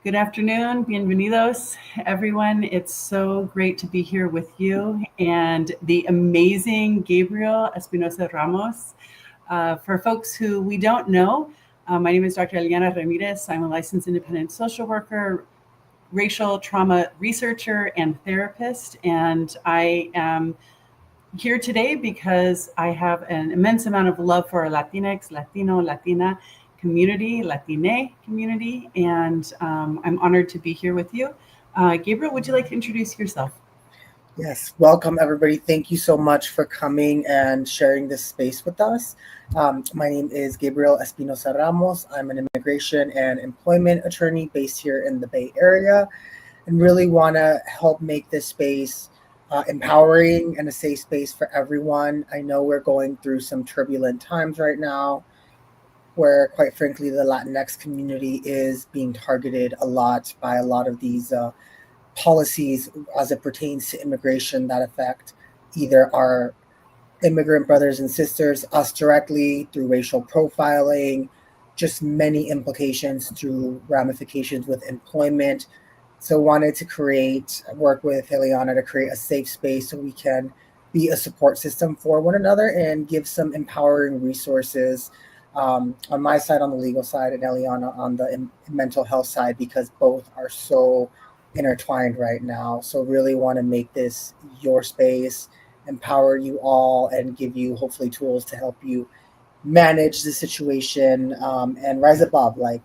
Good afternoon, bienvenidos, everyone. It's so great to be here with you and the amazing Gabriel Espinosa Ramos. For folks who we don't know, my name is Dr. Eliana Ramirez. I'm a licensed independent social worker, racial trauma researcher, and therapist. And I am here today because I have an immense amount of love for Latinx, Latino, Latina community, Latine community, and I'm honored to be here with you. Gabriel, would you like to introduce yourself? Yes, welcome everybody. Thank you so much for coming and sharing this space with us. My name is Gabriel Espinosa Ramos. I'm an immigration and employment attorney based here in the Bay Area and really want to help make this space empowering and a safe space for everyone. I know we're going through some turbulent times right now where, quite frankly, the Latinx community is being targeted a lot by a lot of these policies as it pertains to immigration that affect either our immigrant brothers and sisters, us directly through racial profiling, just many implications through ramifications with employment. So wanted to work with Eliana to create a safe space so we can be a support system for one another and give some empowering resources on my side, on the legal side, and Eliana on the mental health side, because both are so intertwined right now. So really want to make this your space, empower you all, and give you hopefully tools to help you manage the situation and rise above. Like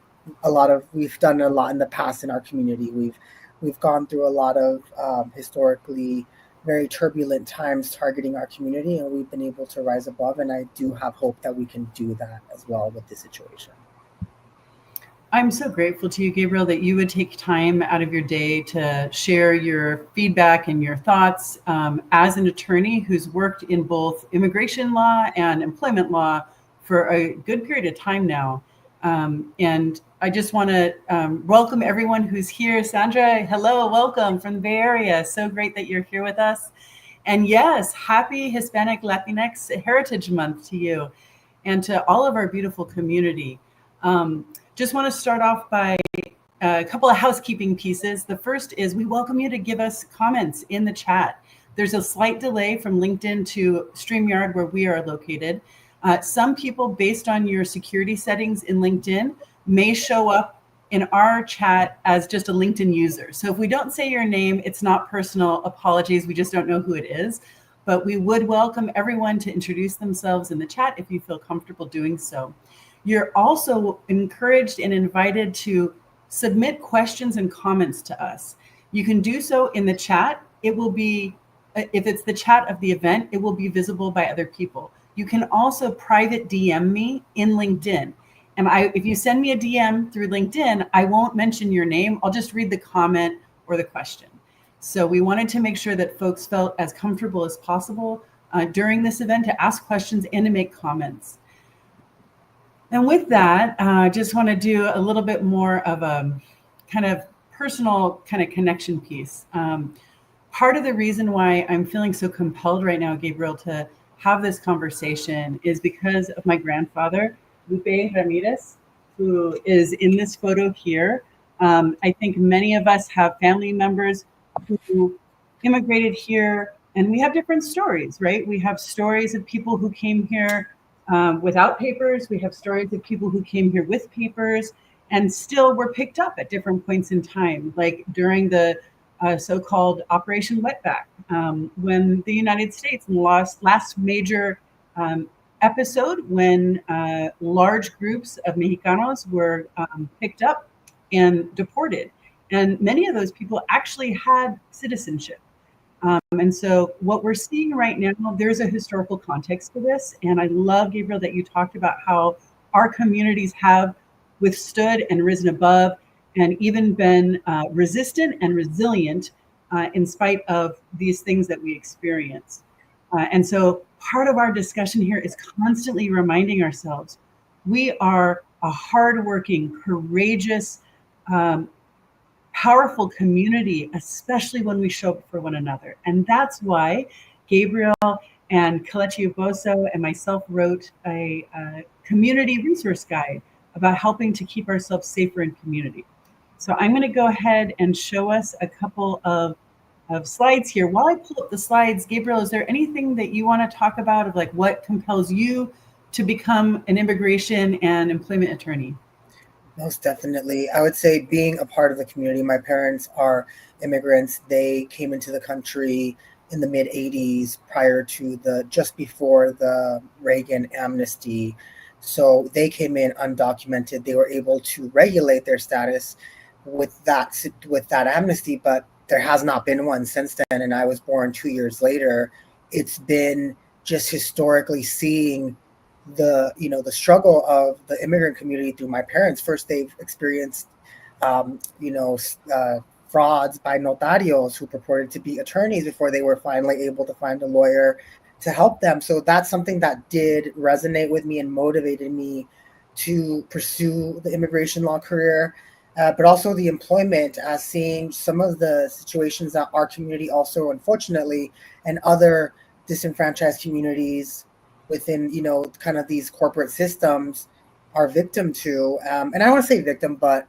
we've done a lot in the past in our community. We've gone through a lot of historically very turbulent times targeting our community, and we've been able to rise above. And I do have hope that we can do that as well with this situation. I'm so grateful to you, Gabriel, that you would take time out of your day to share your feedback and your thoughts as an attorney who's worked in both immigration law and employment law for a good period of time now. And I just want to welcome everyone who's here. Sandra, hello, welcome from the Bay Area. So great that you're here with us. And yes, happy Hispanic Latinx Heritage Month to you and to all of our beautiful community. Just want to start off by a couple of housekeeping pieces. The first is we welcome you to give us comments in the chat. There's a slight delay from LinkedIn to StreamYard where we are located. Some people, based on your security settings in LinkedIn, may show up in our chat as just a LinkedIn user. So if we don't say your name, it's not personal. Apologies, we just don't know who it is. But we would welcome everyone to introduce themselves in the chat if you feel comfortable doing so. You're also encouraged and invited to submit questions and comments to us. You can do so in the chat. It will be, if it's the chat of the event, it will be visible by other people. You can also private DM me in LinkedIn. And if you send me a DM through LinkedIn, I won't mention your name. I'll just read the comment or the question. So we wanted to make sure that folks felt as comfortable as possible during this event to ask questions and to make comments. And with that, I just want to do a little bit more of a kind of personal kind of connection piece. Part of the reason why I'm feeling so compelled right now, Gabriel, to have this conversation is because of my grandfather, Lupe Ramirez, who is in this photo here. I think many of us have family members who immigrated here, and we have different stories, right? We have stories of people who came here without papers. We have stories of people who came here with papers and still were picked up at different points in time, like during the so-called Operation Wetback, when the United States last major episode when large groups of Mexicanos were picked up and deported. And many of those people actually had citizenship. And so what we're seeing right now, there's a historical context to this. And I love, Gabriel, that you talked about how our communities have withstood and risen above and even been resistant and resilient in spite of these things that we experience. And so part of our discussion here is constantly reminding ourselves, we are a hardworking, courageous, powerful community, especially when we show up for one another. And that's why Gabriel and Kelechi Oboso and myself wrote a community resource guide about helping to keep ourselves safer in community. So I'm going to go ahead and show us a couple of slides here. While I pull up the slides, Gabriel, is there anything that you want to talk about of like what compels you to become an immigration and employment attorney? Most definitely. I would say being a part of the community. My parents are immigrants. They came into the country in the mid 80s prior to just before the Reagan amnesty. So they came in undocumented. They were able to regulate their status with that amnesty, but there has not been one since then. And I was born 2 years later. It's been just historically seeing the struggle of the immigrant community through my parents. First, they've experienced um, you know uh, frauds by notarios who purported to be attorneys before they were finally able to find a lawyer to help them. So that's something that did resonate with me and motivated me to pursue the immigration law career. But also the employment, as seeing some of the situations that our community also, unfortunately, and other disenfranchised communities within kind of these corporate systems are victim to, and I don't want to say victim, but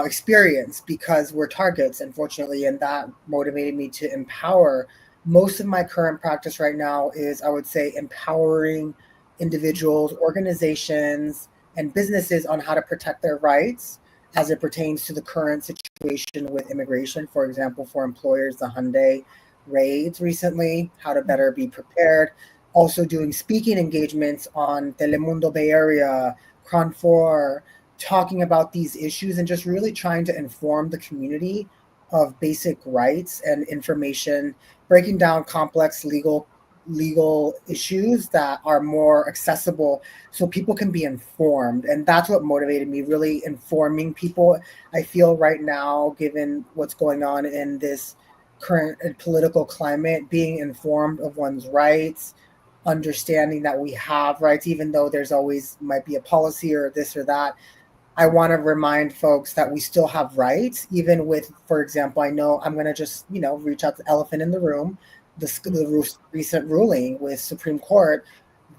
experience, because we're targets, unfortunately. And that motivated me to empower. Most of my current practice right now is, I would say, empowering individuals, organizations, and businesses on how to protect their rights as it pertains to the current situation with immigration. For example, for employers, the Hyundai raids recently, how to better be prepared. Also doing speaking engagements on Telemundo Bay Area, Cron 4, talking about these issues and just really trying to inform the community of basic rights and information, breaking down complex legal issues that are more accessible so people can be informed. And that's what motivated me, really informing people. I feel right now, given what's going on in this current political climate, being informed of one's rights, understanding that we have rights, even though there's always might be a policy or this or that. I want to remind folks that we still have rights, even with, for example, I know I'm going to just, reach out to the elephant in the room, the recent ruling with Supreme Court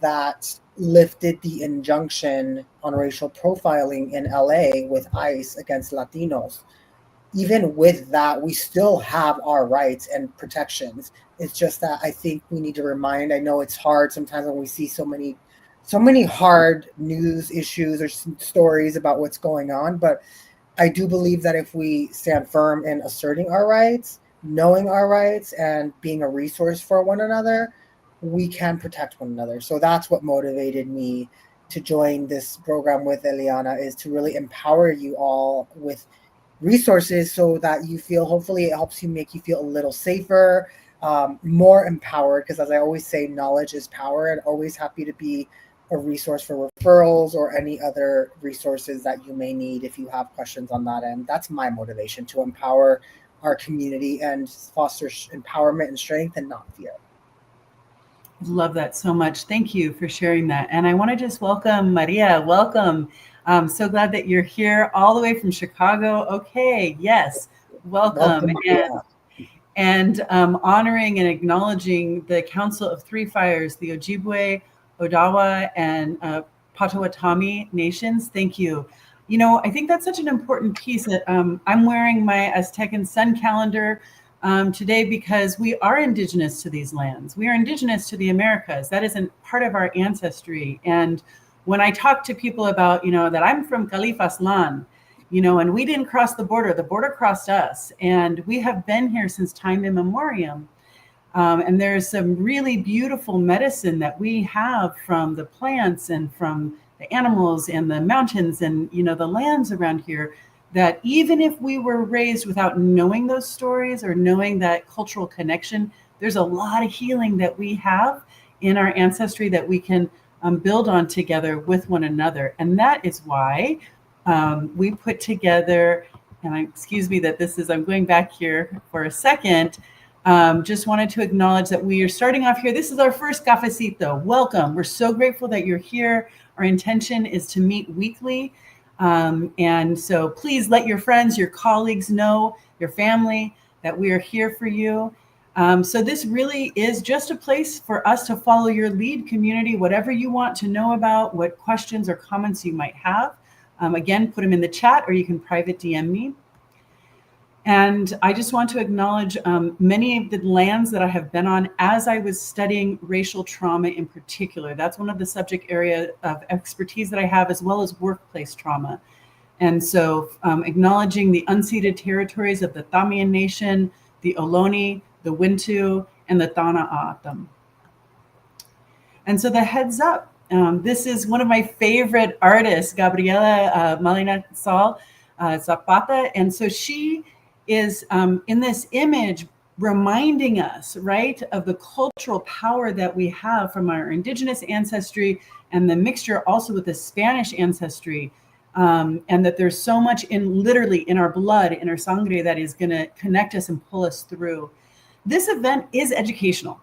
that lifted the injunction on racial profiling in LA with ICE against Latinos. Even with that, we still have our rights and protections. It's just that I think we need to remind. I know it's hard sometimes when we see so many hard news issues or stories about what's going on, but I do believe that if we stand firm in asserting our rights, knowing our rights, and being a resource for one another, we can protect one another. So that's what motivated me to join this program with Eliana, is to really empower you all with resources so that you feel, hopefully it helps you, make you feel a little safer, more empowered, because as I always say, knowledge is power. And always happy to be a resource for referrals or any other resources that you may need if you have questions on that end. That's my motivation, to empower our community and foster empowerment and strength and not fear. Love that so much. Thank you for sharing that. And I want to just welcome Maria. Welcome. I'm so glad that you're here all the way from Chicago. Okay, yes, welcome. Welcome, Maria. And honoring and acknowledging the Council of Three Fires, the Ojibwe, Odawa, and Potawatomi nations. Thank you. I think that's such an important piece that I'm wearing my Aztecan sun calendar today because we are indigenous to these lands. We are indigenous to the Americas. That is a part of our ancestry. And when I talk to people about, that I'm from Califaslan, and we didn't cross the border crossed us. And we have been here since time immemorial. And there's some really beautiful medicine that we have from the plants and from the animals and the mountains and, the lands around here, that even if we were raised without knowing those stories or knowing that cultural connection, there's a lot of healing that we have in our ancestry that we can build on together with one another. And that is why we put together, and excuse me that I'm going back here for a second, just wanted to acknowledge that we are starting off here. This is our first Cafecito. Welcome. We're so grateful that you're here. Our intention is to meet weekly. And so please let your friends, your colleagues know, your family, that we are here for you. So this really is just a place for us to follow your lead, community, whatever you want to know about, what questions or comments you might have. Again, put them in the chat or you can private DM me. And I just want to acknowledge many of the lands that I have been on as I was studying racial trauma in particular. That's one of the subject area of expertise that I have, as well as workplace trauma. And so acknowledging the unceded territories of the Tamian Nation, the Ohlone, the Wintu, and the Tana A'atam. And so the heads up. This is one of my favorite artists, Gabriela Malina Sal Zapata. And so she is in this image reminding us, right, of the cultural power that we have from our indigenous ancestry and the mixture also with the Spanish ancestry. And that there's so much in literally in our blood, in our sangre, that is going to connect us and pull us through. This event is educational.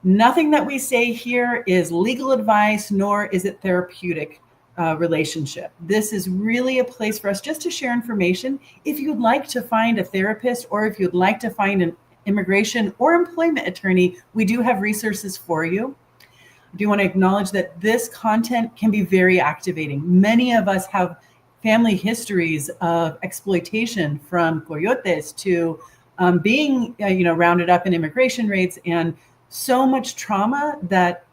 Nothing that we say here is legal advice, nor is it therapeutic relationship. This is really a place for us just to share information. If you'd like to find a therapist, or if you'd like to find an immigration or employment attorney, we do have resources for you. I do want to acknowledge that this content can be very activating. Many of us have family histories of exploitation, from coyotes to being rounded up in immigration raids, and so much trauma that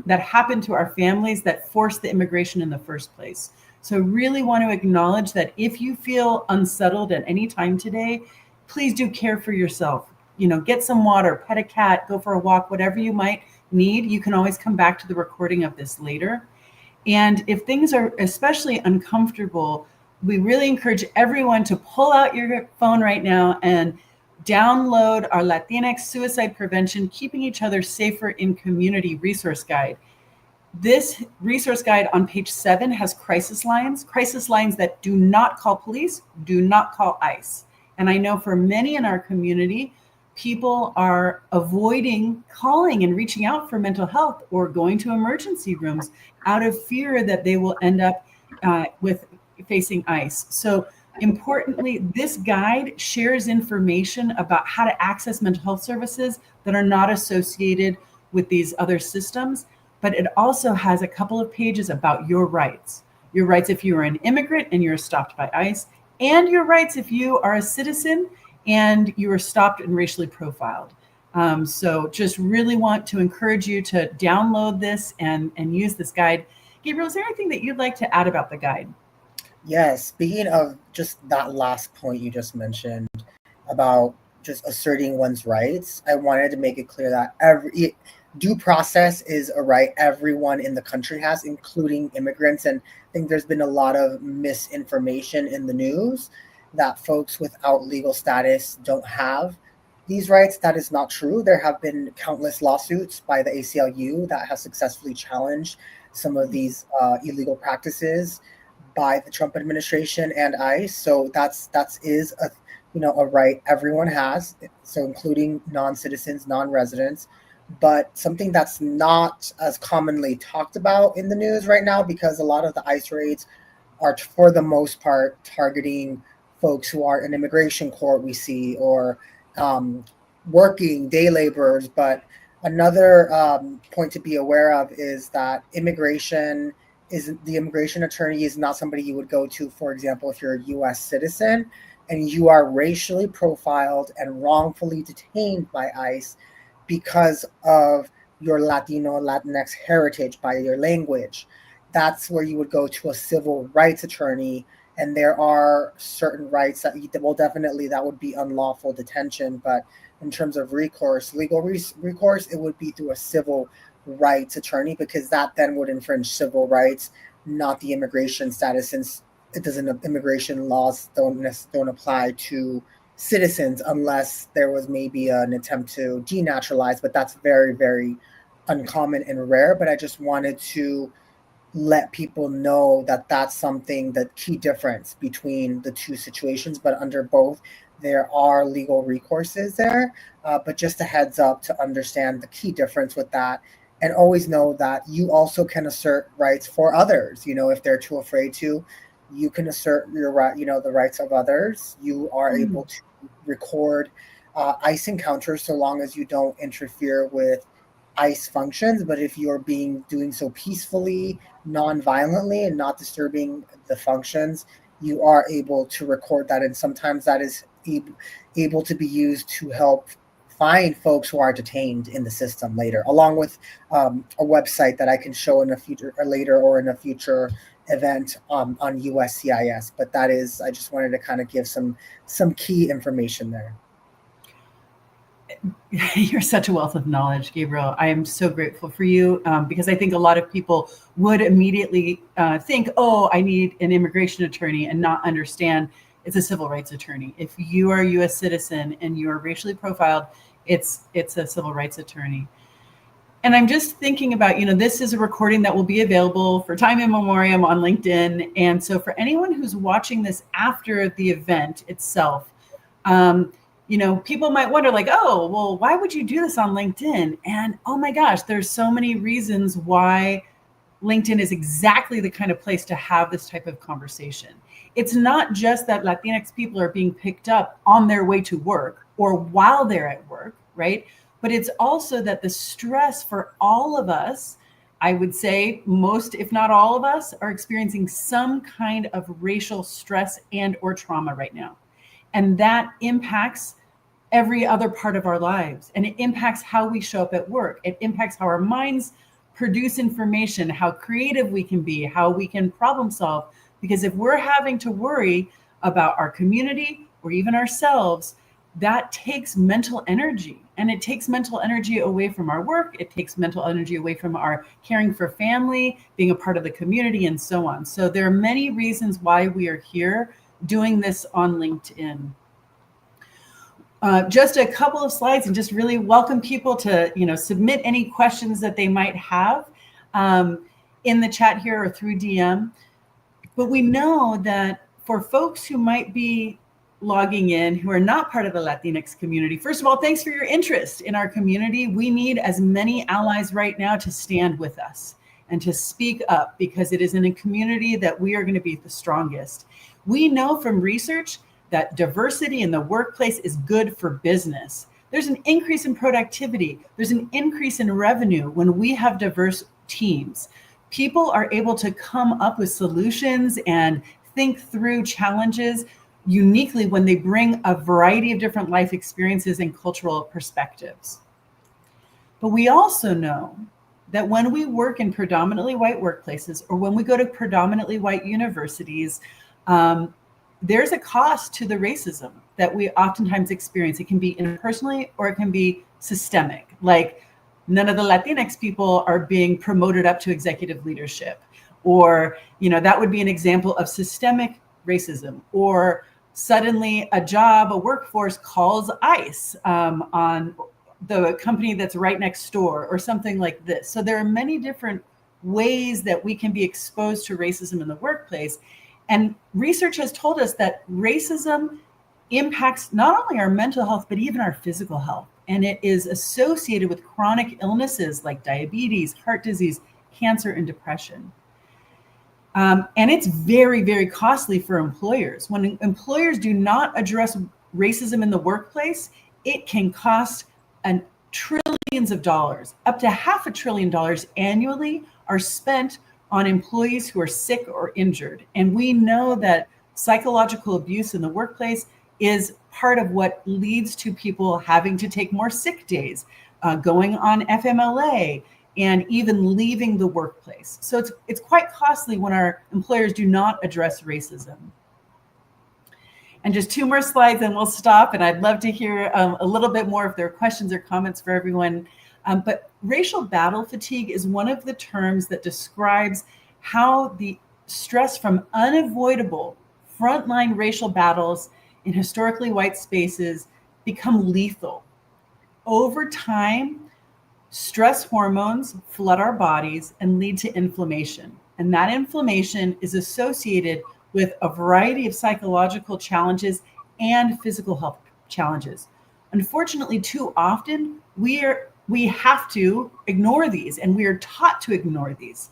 happened to our families that forced the immigration in the first place. So really want to acknowledge that if you feel unsettled at any time today, please do care for yourself. Get some water, pet a cat, go for a walk, whatever you might need. You can always come back to the recording of this later. And if things are especially uncomfortable, we really encourage everyone to pull out your phone right now and download our Latinx Suicide Prevention, Keeping Each Other Safer in Community resource guide. This resource guide on page 7 has crisis lines that do not call police, do not call ICE. And I know for many in our community, people are avoiding calling and reaching out for mental health or going to emergency rooms out of fear that they will end up with facing ICE. So importantly, this guide shares information about how to access mental health services that are not associated with these other systems, but it also has a couple of pages about your rights. Your rights if you are an immigrant and you're stopped by ICE, and your rights if you are a citizen and you are stopped and racially profiled. So just really want to encourage you to download this and use this guide. Gabriel, is there anything that you'd like to add about the guide? Yes, speaking of just that last point you just mentioned about just asserting one's rights, I wanted to make it clear that every due process is a right everyone in the country has, including immigrants. And I think there's been a lot of misinformation in the news that folks without legal status don't have these rights. That is not true. There have been countless lawsuits by the ACLU that have successfully challenged some of these illegal practices by the Trump administration and ICE. So that is a right everyone has, so including non-citizens, non-residents. But something that's not as commonly talked about in the news right now, because a lot of the ICE raids are for the most part targeting folks who are in immigration court, we see, or working day laborers. But another point to be aware of is that the immigration attorney is not somebody you would go to, for example, if you're a U.S. citizen and you are racially profiled and wrongfully detained by ICE because of your Latino, Latinx heritage, by your language. That's where you would go to a civil rights attorney. And there are certain rights that that would be unlawful detention. But in terms of recourse, legal recourse, it would be through a civil rights attorney, because that then would infringe civil rights, not the immigration status, since immigration laws don't apply to citizens unless there was maybe an attempt to denaturalize, but that's very, very uncommon and rare. But I just wanted to let people know that that's something, the key difference between the two situations. But under both, there are legal recourses there. But just a heads up to understand the key difference with that. And always know that you also can assert rights for others. If they're too afraid to, you can assert your right, the rights of others. You are able to record ICE encounters so long as you don't interfere with ICE functions. But if you're doing so peacefully, non-violently, and not disturbing the functions, you are able to record that. And sometimes that is able to be used to help find folks who are detained in the system later, along with a website that I can show in a future or later or in a future event on USCIS. But that is, I just wanted to kind of give some key information there. You're such a wealth of knowledge, Gabriel. I am so grateful for you because I think a lot of people would immediately think, oh, I need an immigration attorney, and not understand it's a civil rights attorney. If you are a U.S. citizen and you are racially profiled, it's a civil rights attorney. And I'm just thinking about, this is a recording that will be available for time in memoriam on LinkedIn. And so for anyone who's watching this after the event itself, people might wonder like, oh, well, why would you do this on LinkedIn? And oh my gosh, there's so many reasons why LinkedIn is exactly the kind of place to have this type of conversation. It's not just that Latinx people are being picked up on their way to work or while they're at work, right? But it's also that the stress for all of us, I would say most, if not all of us, are experiencing some kind of racial stress and or trauma right now. And that impacts every other part of our lives. And it impacts how we show up at work. It impacts how our minds produce information, how creative we can be, how we can problem solve. Because if we're having to worry about our community or even ourselves, that takes mental energy. And it takes mental energy away from our work. It takes mental energy away from our caring for family, being a part of the community, and so on. So there are many reasons why we are here doing this on LinkedIn. Just a couple of slides, and just really welcome people to submit any questions that they might have in the chat here or through DM. But we know that for folks who might be logging in who are not part of the Latinx community, first of all, thanks for your interest in our community. We need as many allies right now to stand with us and to speak up, because it is in a community that we are going to be the strongest. We know from research that diversity in the workplace is good for business. There's an increase in productivity. There's an increase in revenue when we have diverse teams. People are able to come up with solutions and think through challenges uniquely when they bring a variety of different life experiences and cultural perspectives. But we also know that when we work in predominantly white workplaces, or when we go to predominantly white universities, there's a cost to the racism that we oftentimes experience. It can be interpersonally or it can be systemic. Like, none of the Latinx people are being promoted up to executive leadership, or that would be an example of systemic racism. Or suddenly a workforce calls ICE on the company that's right next door, or something like this. So there are many different ways that we can be exposed to racism in the workplace. And research has told us that racism impacts not only our mental health, but even our physical health. And it is associated with chronic illnesses like diabetes, heart disease, cancer, and depression. And it's very, very costly for employers. When employers do not address racism in the workplace, it can cost trillions of dollars. Up to $500 billion annually are spent on employees who are sick or injured. And we know that psychological abuse in the workplace is part of what leads to people having to take more sick days, going on FMLA, and even leaving the workplace. So it's quite costly when our employers do not address racism. And just 2 more slides and we'll stop. And I'd love to hear a little bit more if there are questions or comments for everyone. But racial battle fatigue is one of the terms that describes how the stress from unavoidable frontline racial battles in historically white spaces become lethal. Over time, stress hormones flood our bodies and lead to inflammation. And that inflammation is associated with a variety of psychological challenges and physical health challenges. Unfortunately, too often, we have to ignore these, and we are taught to ignore these.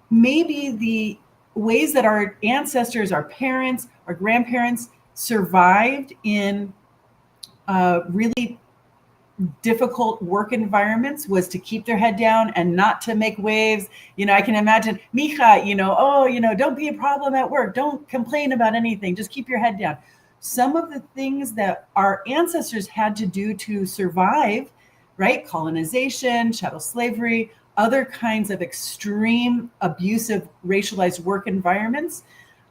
Maybe the ways that our ancestors, our parents, our grandparents survived in really difficult work environments was to keep their head down and not to make waves. I can imagine, mija, don't be a problem at work. Don't complain about anything. Just keep your head down. some of the things that our ancestors had to do to survive, right? Colonization, chattel slavery, other kinds of extreme abusive racialized work environments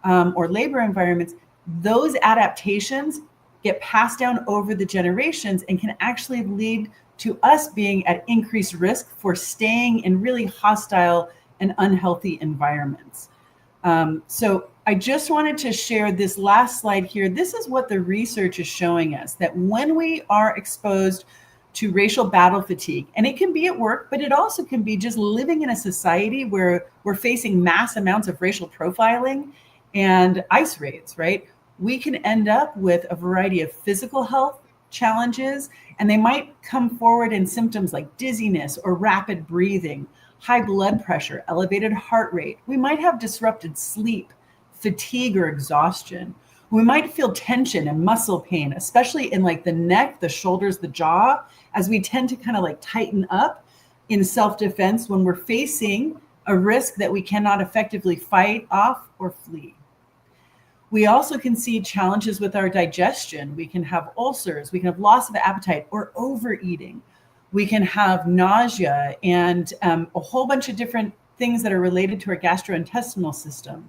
or labor environments, those adaptations get passed down over the generations and can actually lead to us being at increased risk for staying in really hostile and unhealthy environments. So I just wanted to share this last slide here. This is what the research is showing us, that when we are exposed to racial battle fatigue, and it can be at work, but it also can be just living in a society where we're facing mass amounts of racial profiling and ICE raids, right? We can end up with a variety of physical health challenges, and they might come forward in symptoms like dizziness or rapid breathing, high blood pressure, elevated heart rate. We might have disrupted sleep, fatigue, or exhaustion. We might feel tension and muscle pain, especially in like the neck, the shoulders, the jaw, as we tend to kind of like tighten up in self-defense when we're facing a risk that we cannot effectively fight off or flee. We also can see challenges with our digestion. We can have ulcers, we can have loss of appetite or overeating. We can have nausea and a whole bunch of different things that are related to our gastrointestinal system.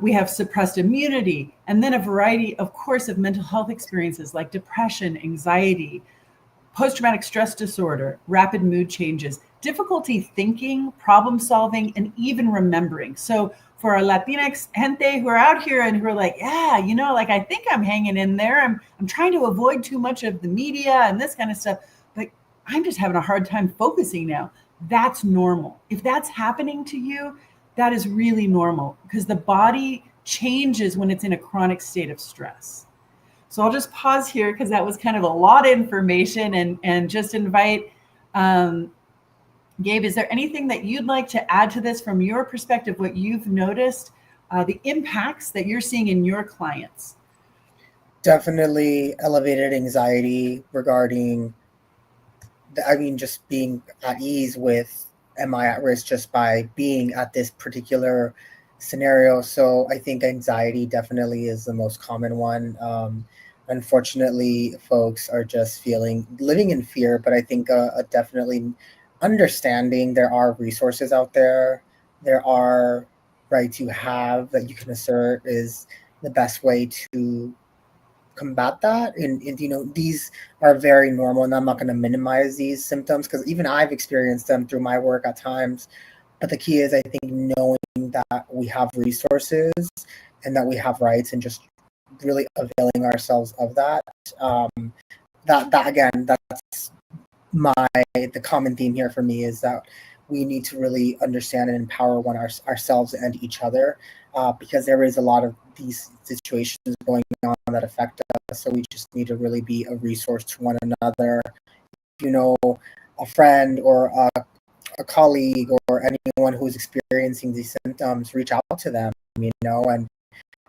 We have suppressed immunity, and then a variety, of course, of mental health experiences like depression, anxiety, post-traumatic stress disorder, rapid mood changes, difficulty thinking, problem solving, and even remembering. So for our Latinx gente who are out here and who are like, yeah, you know, like I think I'm hanging in there. I'm trying to avoid too much of the media and this kind of stuff, but I'm just having a hard time focusing now. That's normal. If that's happening to you, that is really normal because the body changes when it's in a chronic state of stress. So I'll just pause here because that was kind of a lot of information and just invite Gabe, is there anything that you'd like to add to this from your perspective, what you've noticed, the impacts that you're seeing in your clients? Definitely elevated anxiety regarding, just being at ease with, am I at risk just by being at this particular scenario? So I think anxiety definitely is the most common one. Unfortunately, folks are just living in fear, but I think definitely understanding there are resources out there. There are rights you have that you can assert is the best way to combat that. And these are very normal, and I'm not going to minimize these symptoms because even I've experienced them through my work at times. But the key is, I think, knowing that we have resources and that we have rights, and just really availing ourselves of that. That again, that's the common theme here for me, is that we need to really understand and empower ourselves and each other, because there is a lot of these situations going on that affect us. So we just need to really be a resource to one another. A friend or a colleague or anyone who's experiencing these symptoms, reach out to them, and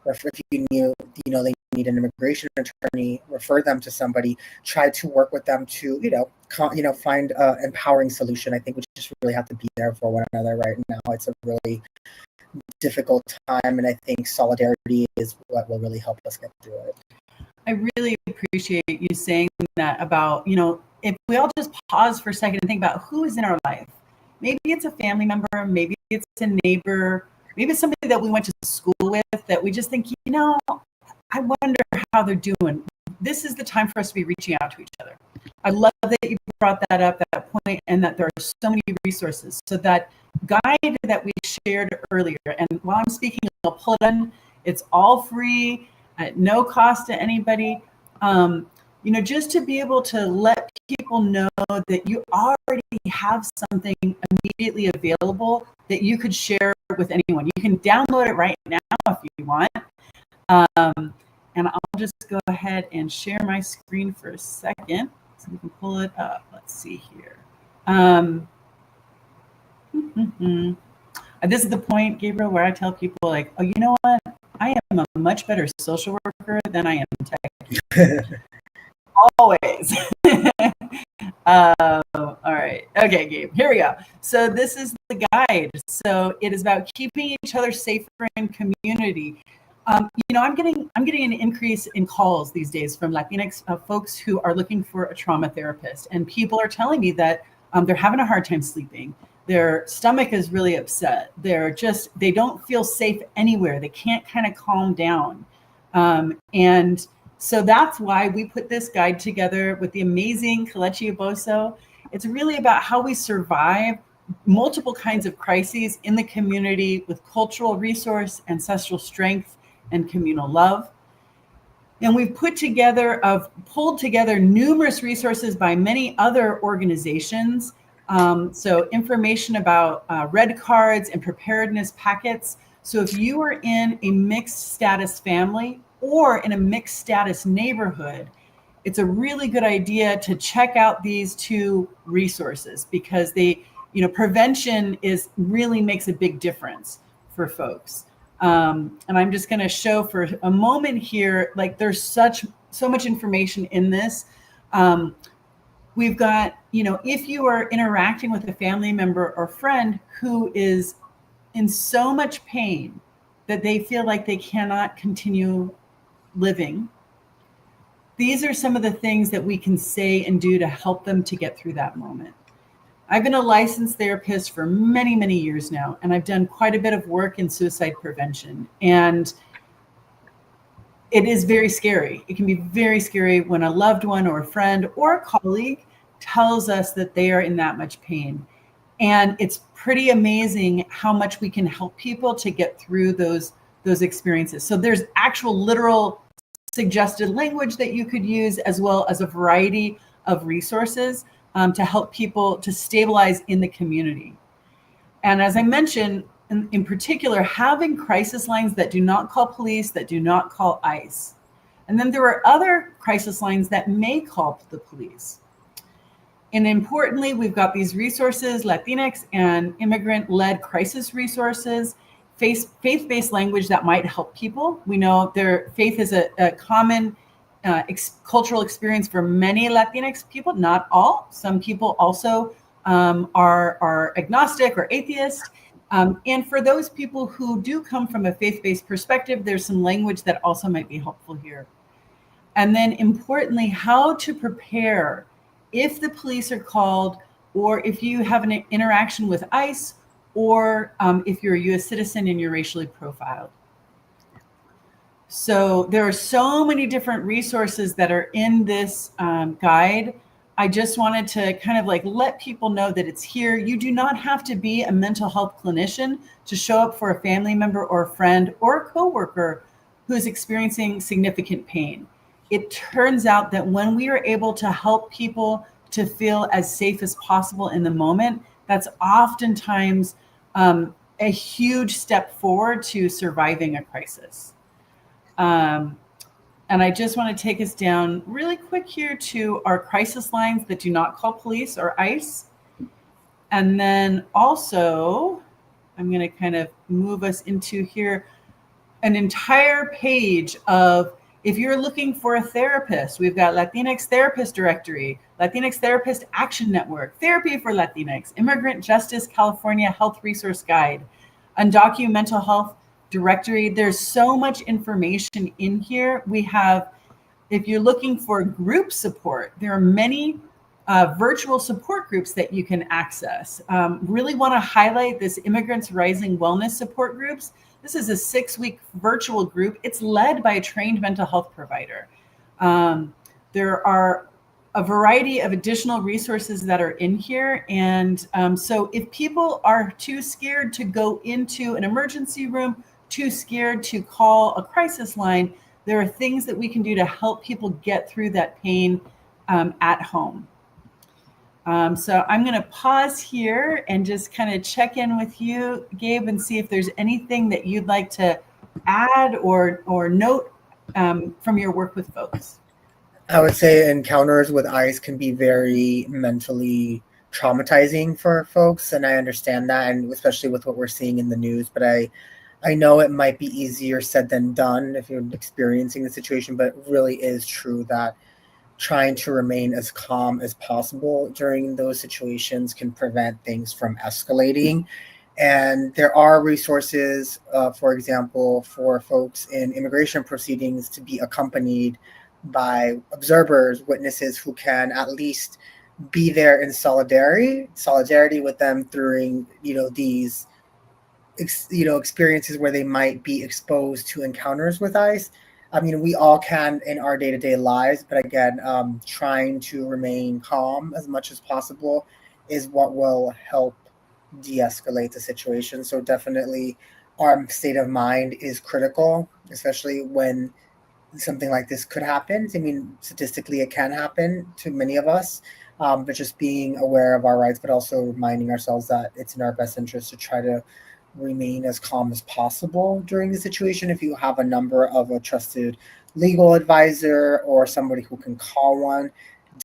if you they need an immigration attorney, refer them to somebody, try to work with them to, find an empowering solution. I think we just really have to be there for one another right now. It's a really difficult time, and I think solidarity is what will really help us get through it. I really appreciate you saying that about, if we all just pause for a second and think about who is in our life. Maybe it's a family member, maybe it's a neighbor, maybe it's somebody that we went to school with that we just think, I wonder how they're doing. This is the time for us to be reaching out to each other. I love that you brought that up, that point, and that there are so many resources. So that guide that we shared earlier, and while I'm speaking, I'll pull it in. It's all free, at no cost to anybody. Just to be able to let people know that you already have something immediately available that you could share with anyone. You can download it right now if you want. And I'll just go ahead and share my screen for a second so we can pull it up. Let's see here. This is the point, Gabriel, where I tell people like, oh, you know what? I am a much better social worker than I am tech. Always. All right. Okay, Gabe, here we go. So this is the guide. So it is about keeping each other safer in community. I'm getting an increase in calls these days from Latinx folks who are looking for a trauma therapist, and people are telling me that they're having a hard time sleeping. Their stomach is really upset. They don't feel safe anywhere. They can't kind of calm down, and so that's why we put this guide together with the amazing Kelechi Boso. It's really about how we survive multiple kinds of crises in the community with cultural resource, ancestral strength, and communal love. And we've pulled together numerous resources by many other organizations. So information about red cards and preparedness packets. So if you are in a mixed status family or in a mixed status neighborhood, it's a really good idea to check out these two resources because prevention really makes a big difference for folks. And I'm just going to show for a moment here, like there's so much information in this. We've got, if you are interacting with a family member or friend who is in so much pain that they feel like they cannot continue living, these are some of the things that we can say and do to help them to get through that moment. I've been a licensed therapist for many, many years now, and I've done quite a bit of work in suicide prevention. And it is very scary. It can be very scary when a loved one or a friend or a colleague tells us that they are in that much pain. And it's pretty amazing how much we can help people to get through those experiences. So there's actual literal suggested language that you could use, as well as a variety of resources to help people to stabilize in the community. And as I mentioned, in particular, having crisis lines that do not call police, that do not call ICE. And then there are other crisis lines that may call the police. And importantly, we've got these resources, Latinx and immigrant-led crisis resources, faith-based language that might help people. We know their faith is a common cultural experience for many Latinx people, not all. Some people also are agnostic or atheist. And for those people who do come from a faith-based perspective, there's some language that also might be helpful here. And then importantly, how to prepare if the police are called, or if you have an interaction with ICE, or if you're a US citizen and you're racially profiled. So there are so many different resources that are in this guide. I just wanted to kind of let people know that it's here. You do not have to be a mental health clinician to show up for a family member or a friend or a coworker who's experiencing significant pain. It turns out that when we are able to help people to feel as safe as possible in the moment, that's oftentimes a huge step forward to surviving a crisis. And I just want to take us down really quick here to our crisis lines that do not call police or ICE. And then also, I'm going to kind of move us into here an entire page of, if you're looking for a therapist, we've got Latinx Therapist Directory, Latinx Therapist Action Network, Therapy for Latinx, Immigrant Justice California Health Resource Guide, Undocumented Mental Health Directory. There's so much information in here. We have, if you're looking for group support, there are many virtual support groups that you can access. Really want to highlight this Immigrants Rising Wellness Support Groups. This is a 6-week virtual group. It's led by a trained mental health provider. There are a variety of additional resources that are in here. And so if people are too scared to go into an emergency room, too scared to call a crisis line, there are things that we can do to help people get through that pain at home. So I'm going to pause here and just kind of check in with you, Gabe, and see if there's anything that you'd like to add or note from your work with folks. I would say encounters with ICE can be very mentally traumatizing for folks, and I understand that, and especially with what we're seeing in the news. But I know it might be easier said than done if you're experiencing the situation, but it really is true that trying to remain as calm as possible during those situations can prevent things from escalating. And there are resources, for example, for folks in immigration proceedings to be accompanied by observers, witnesses who can at least be there in solidarity with them during, these, experiences where they might be exposed to encounters with ICE. I mean, we all can in our day-to-day lives, but again, trying to remain calm as much as possible is what will help de-escalate the situation. So definitely our state of mind is critical, especially when something like this could happen. I mean, statistically, it can happen to many of us, but just being aware of our rights, but also reminding ourselves that it's in our best interest to try to remain as calm as possible during the situation. If you have a number of a trusted legal advisor or somebody who can call one,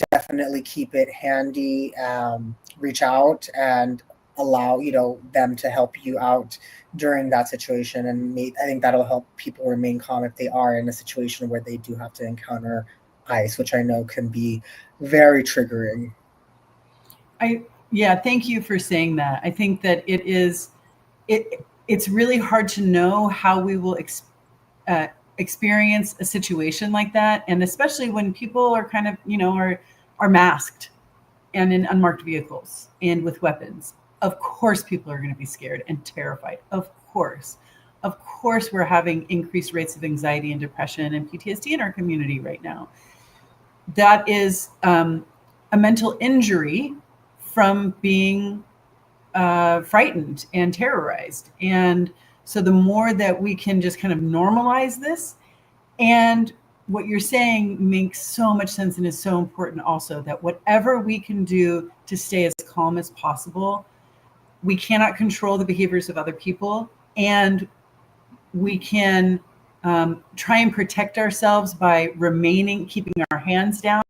definitely keep it handy. Reach out and allow them to help you out during that situation, and I think that'll help people remain calm if they are in a situation where they do have to encounter ICE, which I know can be very triggering. Yeah, thank you for saying that. I think that it's really hard to know how we will experience a situation like that, and especially when people are kind of are masked and in unmarked vehicles and with weapons. Of course people are going to be scared and terrified. Of course we're having increased rates of anxiety and depression and PTSD in our community right now. That is a mental injury from being frightened and terrorized. And so the more that we can just kind of normalize this, and what you're saying makes so much sense and is so important also, that whatever we can do to stay as calm as possible, we cannot control the behaviors of other people, and we can try and protect ourselves by keeping our hands down,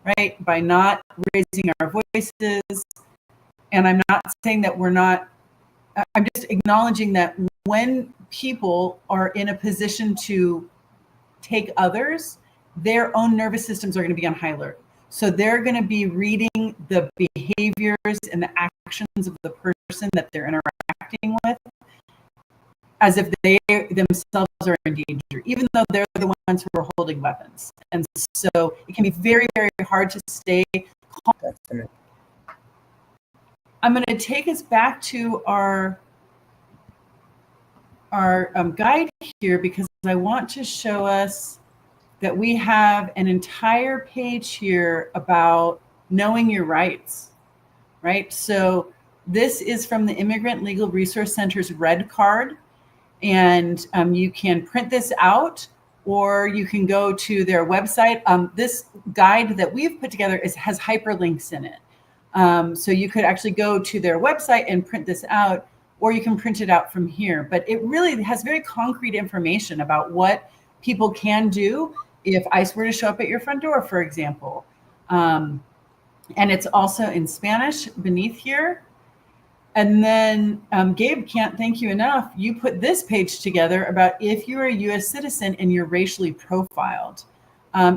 right? By not raising our voices. And I'm not saying that I'm just acknowledging that when people are in a position to take others, their own nervous systems are going to be on high alert. So they're going to be reading the behaviors and the actions of the person that they're interacting with as if they themselves are in danger, even though they're the ones who are holding weapons. And so it can be very, very hard to stay calm. Definitely. I'm going to take us back to our guide here, because I want to show us that we have an entire page here about knowing your rights, right? So this is from the Immigrant Legal Resource Center's Red Card, and you can print this out, or you can go to their website. This guide that we've put together has hyperlinks in it. So you could actually go to their website and print this out, or you can print it out from here. But it really has very concrete information about what people can do if ICE were to show up at your front door, for example. And it's also in Spanish beneath here. And then Gabe, can't thank you enough. You put this page together about if you're a US citizen and you're racially profiled.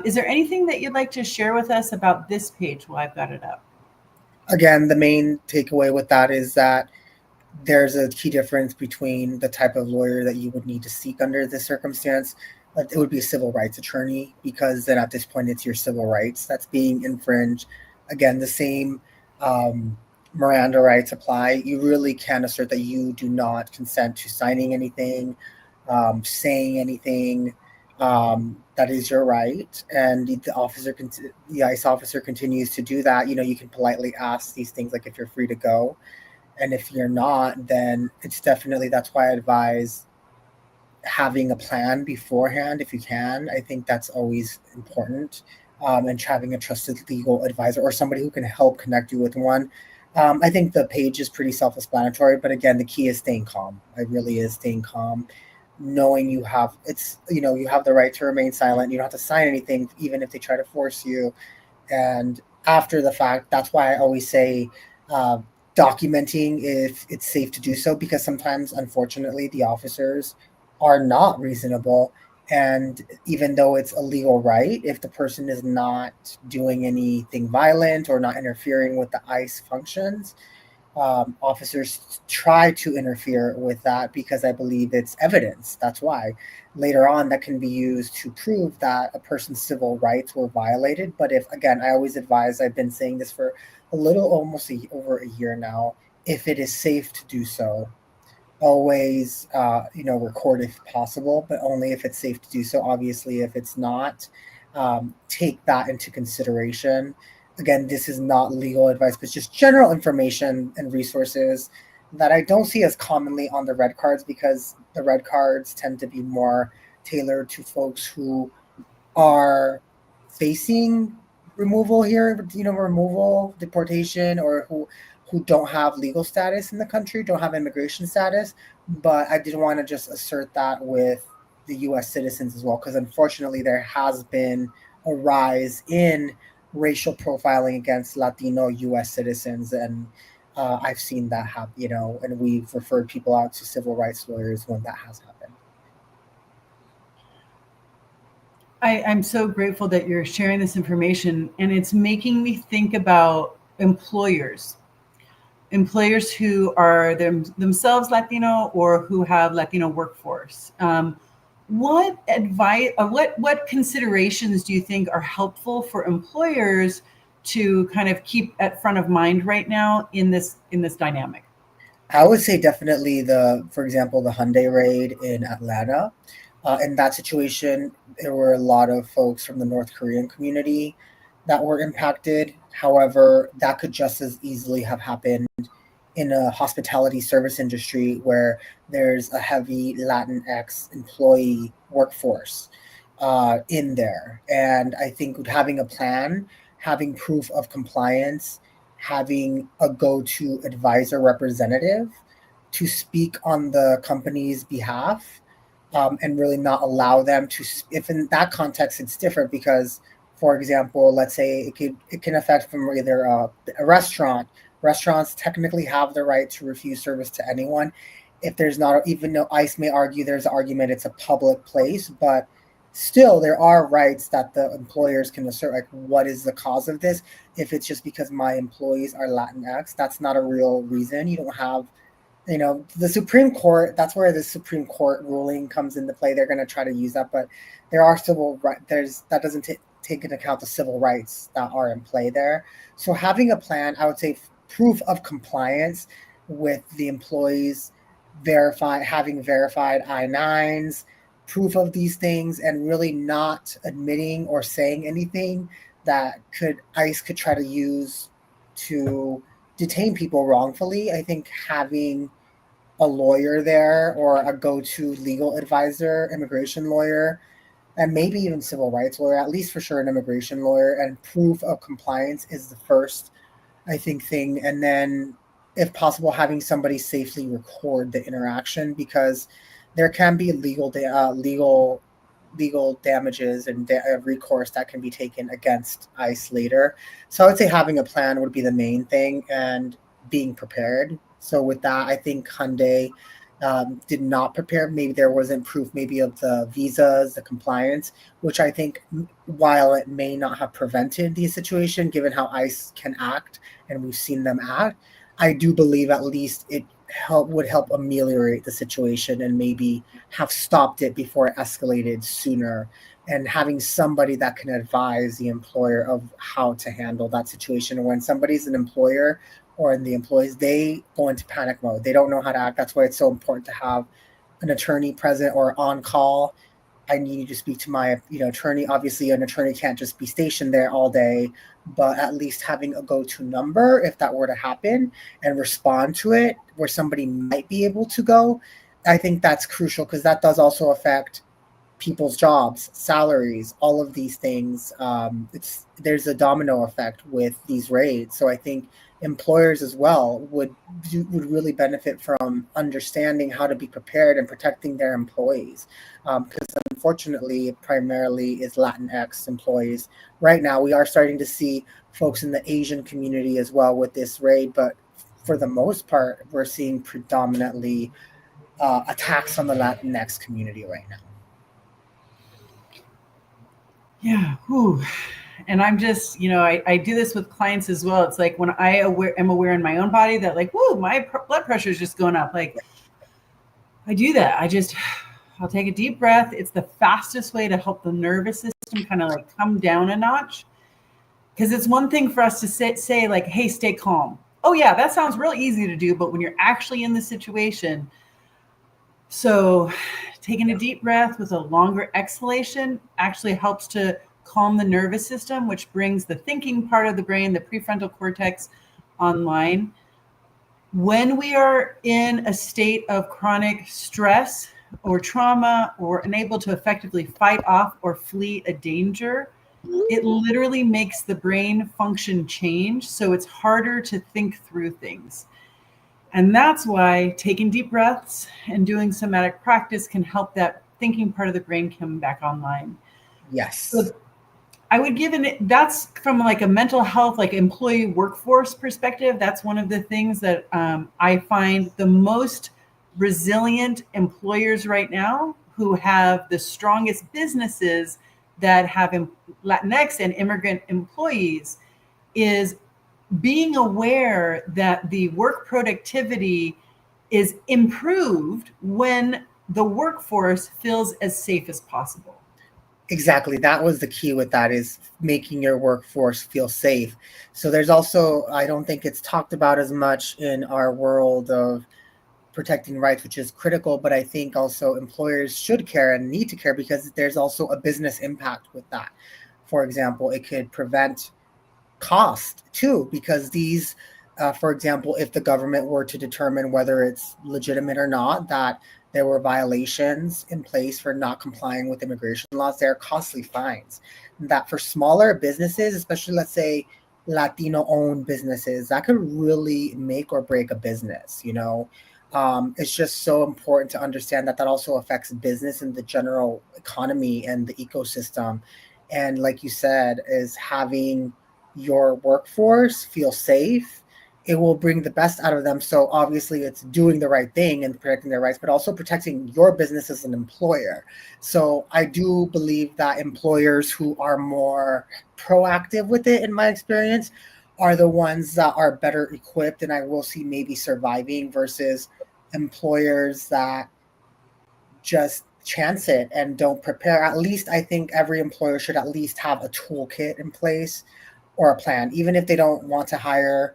Is there anything that you'd like to share with us about this page while I've got it up? Again, the main takeaway with that is that there's a key difference between the type of lawyer that you would need to seek under this circumstance. It would be a civil rights attorney, because then at this point it's your civil rights that's being infringed. Again, the same Miranda rights apply. You really can assert that you do not consent to signing anything, saying anything. That is your right, and the ICE officer continues to do that. You can politely ask these things, like if you're free to go, and if you're not, then that's why I advise having a plan beforehand if you can. I think that's always important, and having a trusted legal advisor or somebody who can help connect you with one. I think the page is pretty self-explanatory, but again, the key is staying calm. It really is staying calm, knowing you have the right to remain silent. You don't have to sign anything, even if they try to force you. And after the fact, that's why I always say documenting if it's safe to do so, because sometimes, unfortunately, the officers are not reasonable. And even though it's a legal right, if the person is not doing anything violent or not interfering with the ICE functions, officers try to interfere with that because I believe it's evidence. That's why later on that can be used to prove that a person's civil rights were violated. But if, again, I always advise, I've been saying this for a little almost over a year now, if it is safe to do so, always record if possible, but only if it's safe to do so. Obviously, if it's not, take that into consideration. Again, this is not legal advice, but just general information and resources that I don't see as commonly on the red cards, because the red cards tend to be more tailored to folks who are facing removal here, removal, deportation, or who don't have legal status in the country, don't have immigration status. But I did want to just assert that with the U.S. citizens as well, because unfortunately there has been a rise in racial profiling against Latino U.S. citizens, and I've seen that happen. And we've referred people out to civil rights lawyers when that has happened. I'm so grateful that you're sharing this information, and it's making me think about employers who are themselves Latino or who have Latino workforce. What advice, what considerations do you think are helpful for employers to kind of keep at front of mind right now in this dynamic? I would say definitely for example, the Hyundai raid in Atlanta. In that situation, there were a lot of folks from the North Korean community that were impacted. However, that could just as easily have happened in a hospitality service industry where there's a heavy Latinx employee workforce in there. And I think having a plan, having proof of compliance, having a go to advisor representative to speak on the company's behalf, and really not allow them to. If in that context, it's different because, for example, let's say it can affect from either a restaurant. Restaurants technically have the right to refuse service to anyone. If there's not, even though ICE may argue there's an argument, it's a public place, but still there are rights that the employers can assert. Like, what is the cause of this? If it's just because my employees are Latinx, that's not a real reason. You don't have, the Supreme Court, that's where the Supreme Court ruling comes into play. They're going to try to use that, but there are civil right there's that doesn't take into account the civil rights that are in play there. So having a plan, I would say proof of compliance with the employees, having verified I-9s, proof of these things, and really not admitting or saying anything that ICE could try to use to detain people wrongfully. I think having a lawyer there, or a go-to legal advisor, immigration lawyer, and maybe even civil rights lawyer, at least for sure an immigration lawyer, and proof of compliance is the first, I think, thing. And then, if possible, having somebody safely record the interaction, because there can be legal damages and recourse that can be taken against ICE later. So I would say having a plan would be the main thing, and being prepared. So with that, I think Hyundai did not prepare. Maybe there wasn't proof, maybe of the visas, the compliance, which I think, while it may not have prevented the situation, given how ICE can act and we've seen them act, I do believe at least it would help ameliorate the situation and maybe have stopped it before it escalated sooner. And having somebody that can advise the employer of how to handle that situation. When somebody's an employer or in the employees, they go into panic mode. They don't know how to act. That's why it's so important to have an attorney present or on call. I need you to speak to my attorney. Obviously, an attorney can't just be stationed there all day, but at least having a go-to number if that were to happen, and respond to it where somebody might be able to go. I think that's crucial, because that does also affect people's jobs, salaries, all of these things. There's a domino effect with these raids. So I think employers as well would really benefit from understanding how to be prepared and protecting their employees. Because unfortunately, it primarily is Latinx employees. Right now, we are starting to see folks in the Asian community as well with this raid, but for the most part, we're seeing predominantly attacks on the Latinx community right now. Yeah. Whew. And I'm just, I do this with clients as well. It's like when am aware in my own body that like, whoa, my blood pressure is just going up. Like I do that. I'll take a deep breath. It's the fastest way to help the nervous system kind of like come down a notch. Because it's one thing for us to say like, hey, stay calm. Oh yeah, that sounds real easy to do. But when you're actually in the situation, so taking a deep breath with a longer exhalation actually helps to calm the nervous system, which brings the thinking part of the brain, the prefrontal cortex, online. When we are in a state of chronic stress or trauma or unable to effectively fight off or flee a danger, it literally makes the brain function change. So it's harder to think through things. And that's why taking deep breaths and doing somatic practice can help that thinking part of the brain come back online. Yes. So I would give that's from like a mental health, like employee workforce perspective. That's one of the things that I find the most resilient employers right now, who have the strongest businesses that have Latinx and immigrant employees, is being aware that the work productivity is improved when the workforce feels as safe as possible. Exactly. That was the key with that, is making your workforce feel safe. So there's also, I don't think it's talked about as much in our world of protecting rights, which is critical, but I think also employers should care and need to care, because there's also a business impact with that. For example, it could prevent cost too, because these, for example, if the government were to determine whether it's legitimate or not, that there were violations in place for not complying with immigration laws, there are costly fines. That for smaller businesses, especially let's say Latino-owned businesses, that could really make or break a business. It's just so important to understand that that also affects business and the general economy and the ecosystem. And like you said, is having your workforce feel safe, it will bring the best out of them. So obviously it's doing the right thing and protecting their rights, but also protecting your business as an employer. So I do believe that employers who are more proactive with it, in my experience, are the ones that are better equipped, and I will see maybe surviving, versus employers that just chance it and don't prepare. At least I think every employer should at least have a toolkit in place or a plan, even if they don't want to hire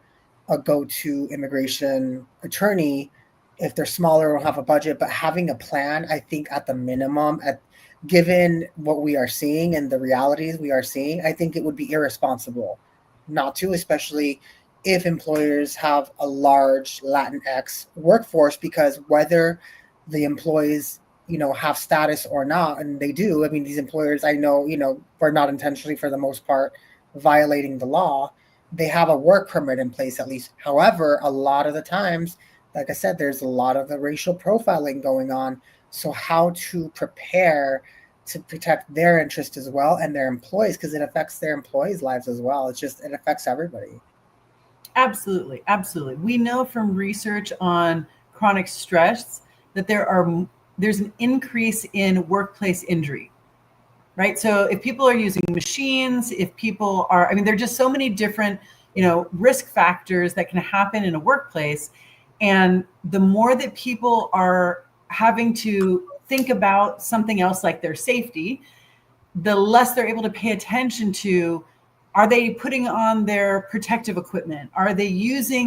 a go-to immigration attorney. If they're smaller or have a budget, but having a plan, I think at the minimum, given what we are seeing and the realities we are seeing, I think it would be irresponsible not to, especially if employers have a large Latinx workforce, because whether the employees have status or not, and they do, I mean, these employers, I know, are not intentionally, for the most part, violating the law. They have a work permit in place, at least. However, a lot of the times, like I said, there's a lot of the racial profiling going on. So how to prepare to protect their interest as well, and their employees, because it affects their employees' lives as well. It affects everybody. Absolutely. Absolutely. We know from research on chronic stress that there's an increase in workplace injury, right? So if people are using machines, if people are, I mean, there are just so many different, risk factors that can happen in a workplace. And the more that people are having to think about something else like their safety, the less they're able to pay attention to, are they putting on their protective equipment? Are they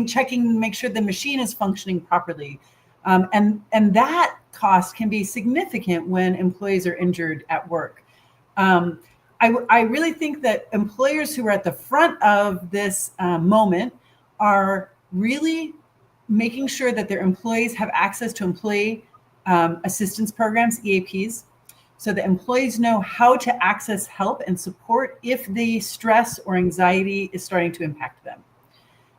checking, make sure the machine is functioning properly? And that cost can be significant when employees are injured at work. I really think that employers who are at the front of this moment are really making sure that their employees have access to employee assistance programs, EAPs, so that employees know how to access help and support if the stress or anxiety is starting to impact them.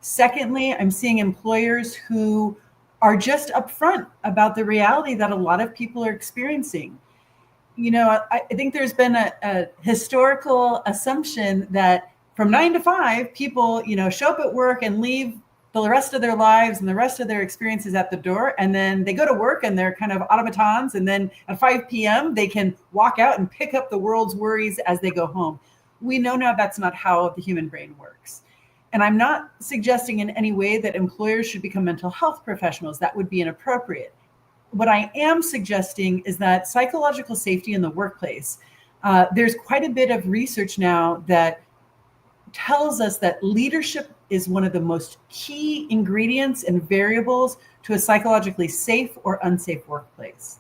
Secondly, I'm seeing employers who are just upfront about the reality that a lot of people are experiencing. I think there's been a historical assumption that from 9 to 5, people, show up at work and leave the rest of their lives and the rest of their experiences at the door. And then they go to work and they're kind of automatons. And then at 5 p.m., they can walk out and pick up the world's worries as they go home. We know now that's not how the human brain works. And I'm not suggesting in any way that employers should become mental health professionals. That would be inappropriate. What I am suggesting is that psychological safety in the workplace, there's quite a bit of research now that tells us that leadership is one of the most key ingredients and variables to a psychologically safe or unsafe workplace.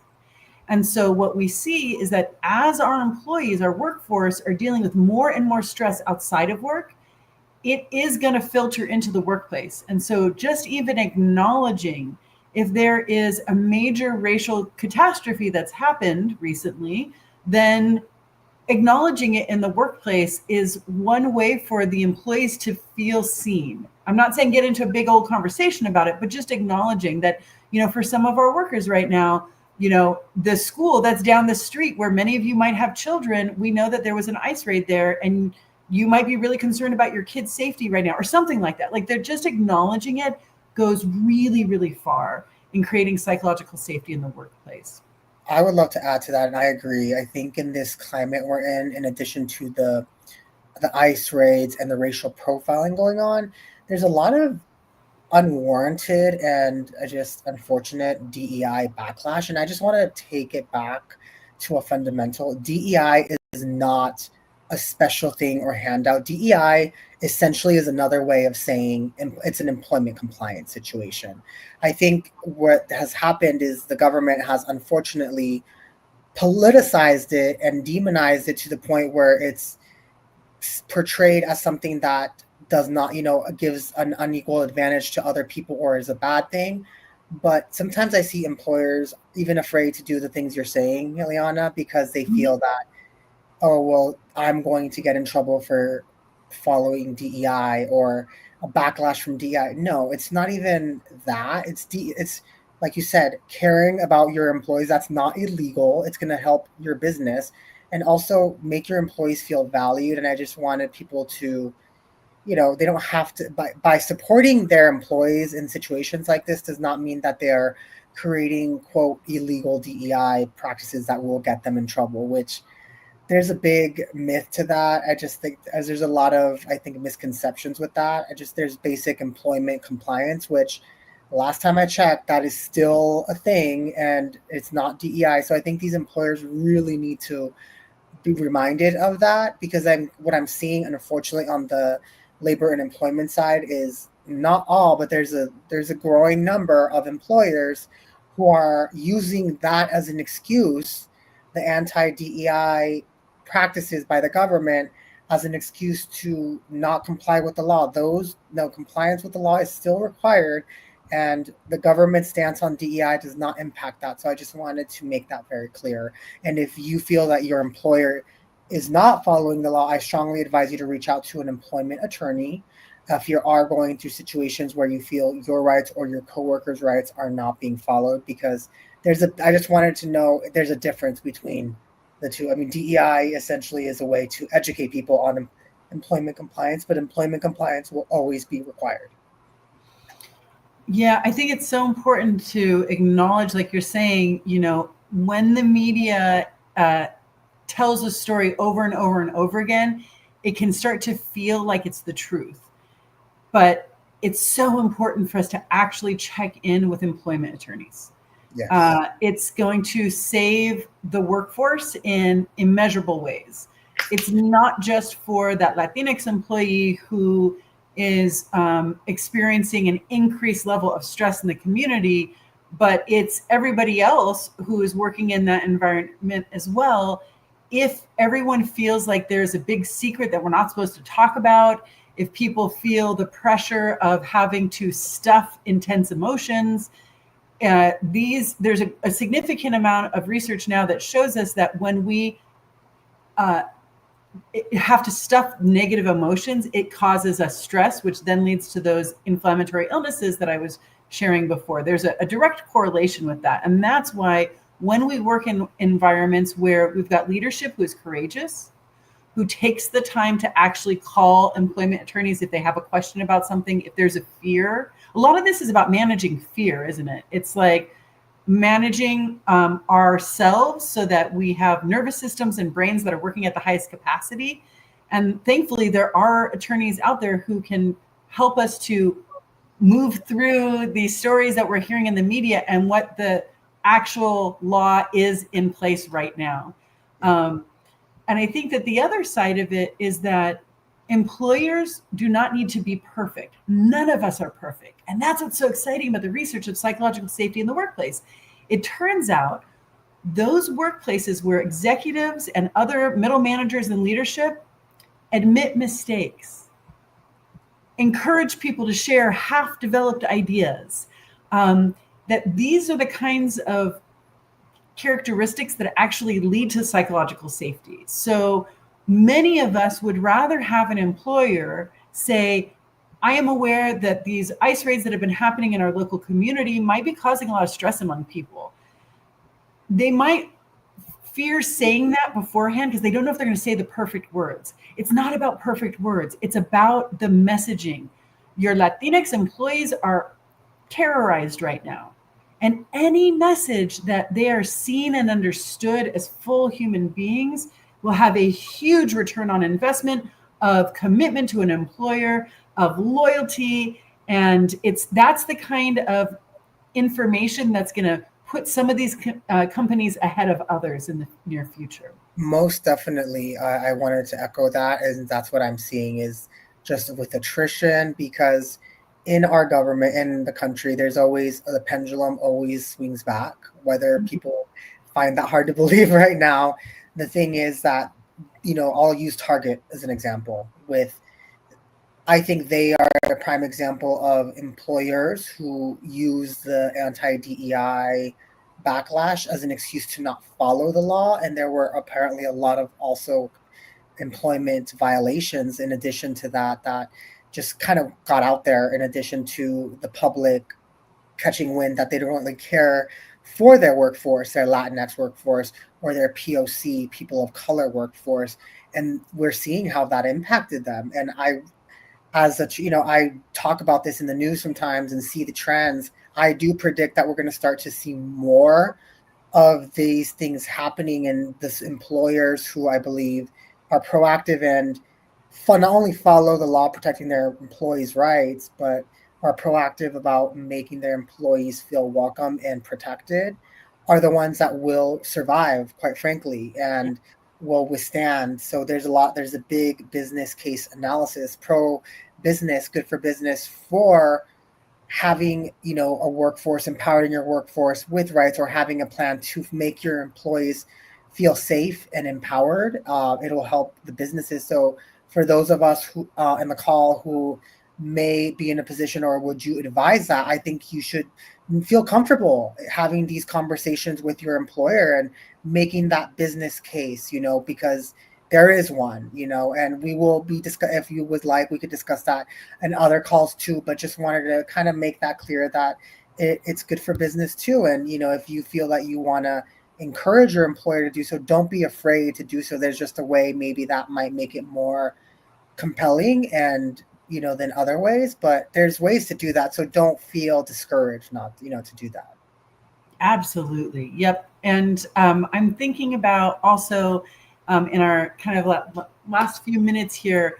And so what we see is that as our employees, our workforce are dealing with more and more stress outside of work, it is going to filter into the workplace. And so just even acknowledging if there is a major racial catastrophe that's happened recently, then acknowledging it in the workplace is one way for the employees to feel seen. I'm not saying get into a big old conversation about it, but just acknowledging that, for some of our workers right now, the school that's down the street where many of you might have children, we know that there was an ICE raid there and you might be really concerned about your kids' safety right now or something like that. Like, they're just acknowledging it goes really, really far in creating psychological safety in the workplace. I would love to add to that, and I agree. I think in this climate we're in addition to the ICE raids and the racial profiling going on, there's a lot of unwarranted and just unfortunate DEI backlash. And I just want to take it back to a fundamental. DEI is not a special thing or handout. DEI essentially is another way of saying it's an employment compliance situation. I think what has happened is the government has unfortunately politicized it and demonized it to the point where it's portrayed as something that does not, gives an unequal advantage to other people or is a bad thing. But sometimes I see employers even afraid to do the things you're saying, Ileana, because they feel that, oh, well, I'm going to get in trouble for following DEI or a backlash from DEI. No, it's not even that. It's like you said, caring about your employees. That's not illegal. It's going to help your business and also make your employees feel valued. And I just wanted people to, they don't have to, by supporting their employees in situations like this does not mean that they're creating, quote, illegal DEI practices that will get them in trouble, which there's a big myth to that. I just think as there's a lot of, I think, misconceptions with that. There's basic employment compliance, which last time I checked, that is still a thing and it's not DEI. So I think these employers really need to be reminded of that, because what I'm seeing, unfortunately, on the labor and employment side is not all, but there's a growing number of employers who are using that as an excuse, the anti-DEI practices by the government as an excuse to not comply with the law. Compliance with the law is still required, and the government stance on DEI does not impact that. So I just wanted to make that very clear. And if you feel that your employer is not following the law, I strongly advise you to reach out to an employment attorney if you are going through situations where you feel your rights or your coworkers' rights are not being followed, because I just wanted to know there's a difference between the two. I mean, DEI essentially is a way to educate people on employment compliance, but employment compliance will always be required. Yeah, I think it's so important to acknowledge, like you're saying, when the media tells a story over and over and over again, it can start to feel like it's the truth. But it's so important for us to actually check in with employment attorneys. Yes. It's going to save the workforce in immeasurable ways. It's not just for that Latinx employee who is experiencing an increased level of stress in the community, but it's everybody else who is working in that environment as well. If everyone feels like there's a big secret that we're not supposed to talk about, if people feel the pressure of having to stuff intense emotions, there's a significant amount of research now that shows us that when we have to stuff negative emotions, it causes us stress, which then leads to those inflammatory illnesses that I was sharing before. There's a direct correlation with that. And that's why when we work in environments where we've got leadership who is courageous, who takes the time to actually call employment attorneys if they have a question about something, if there's a fear. A lot of this is about managing fear, isn't it? It's like managing ourselves so that we have nervous systems and brains that are working at the highest capacity. And thankfully, there are attorneys out there who can help us to move through these stories that we're hearing in the media and what the actual law is in place right now. And I think that the other side of it is that employers do not need to be perfect. None of us are perfect. And that's what's so exciting about the research of psychological safety in the workplace. It turns out those workplaces where executives and other middle managers in leadership admit mistakes, encourage people to share half-developed ideas, that these are the kinds of characteristics that actually lead to psychological safety. So many of us would rather have an employer say, I am aware that these ICE raids that have been happening in our local community might be causing a lot of stress among people. They might fear saying that beforehand because they don't know if they're going to say the perfect words. It's not about perfect words. It's about the messaging. Your Latinx employees are terrorized right now. And any message that they are seen and understood as full human beings will have a huge return on investment of commitment to an employer, of loyalty. And that's the kind of information that's going to put some of these companies ahead of others in the near future. Most definitely. I wanted to echo that, and that's what I'm seeing is just with attrition, because in our government, in the country, there's always the pendulum always swings back, whether people find that hard to believe right now. The thing is that, I'll use Target as an example. I think they are a prime example of employers who use the anti-DEI backlash as an excuse to not follow the law. And there were apparently a lot of also employment violations in addition to that just kind of got out there, in addition to the public catching wind that they don't really care for their workforce, their Latinx workforce, or their POC, people of color workforce. And we're seeing how that impacted them. And I talk about this in the news sometimes and see the trends. I do predict that we're going to start to see more of these things happening, and this employers who I believe are proactive and not only follow the law protecting their employees' rights, but are proactive about making their employees feel welcome and protected, are the ones that will survive, quite frankly, and will withstand. So there's a big business case analysis, pro business, good for business, for having, a workforce, empowering your workforce with rights, or having a plan to make your employees feel safe and empowered. It'll help the businesses. So for those of us who in the call who may be in a position, or would you advise that, I think you should feel comfortable having these conversations with your employer and making that business case, because there is one, and we will be if you would like, we could discuss that in other calls too, but just wanted to kind of make that clear that it's good for business too. And, if you feel that you want to encourage your employer to do so, don't be afraid to do so. There's just a way maybe that might make it more compelling and, than other ways, but there's ways to do that. So don't feel discouraged not, to do that. Absolutely. Yep. And I'm thinking about also in our kind of last few minutes here,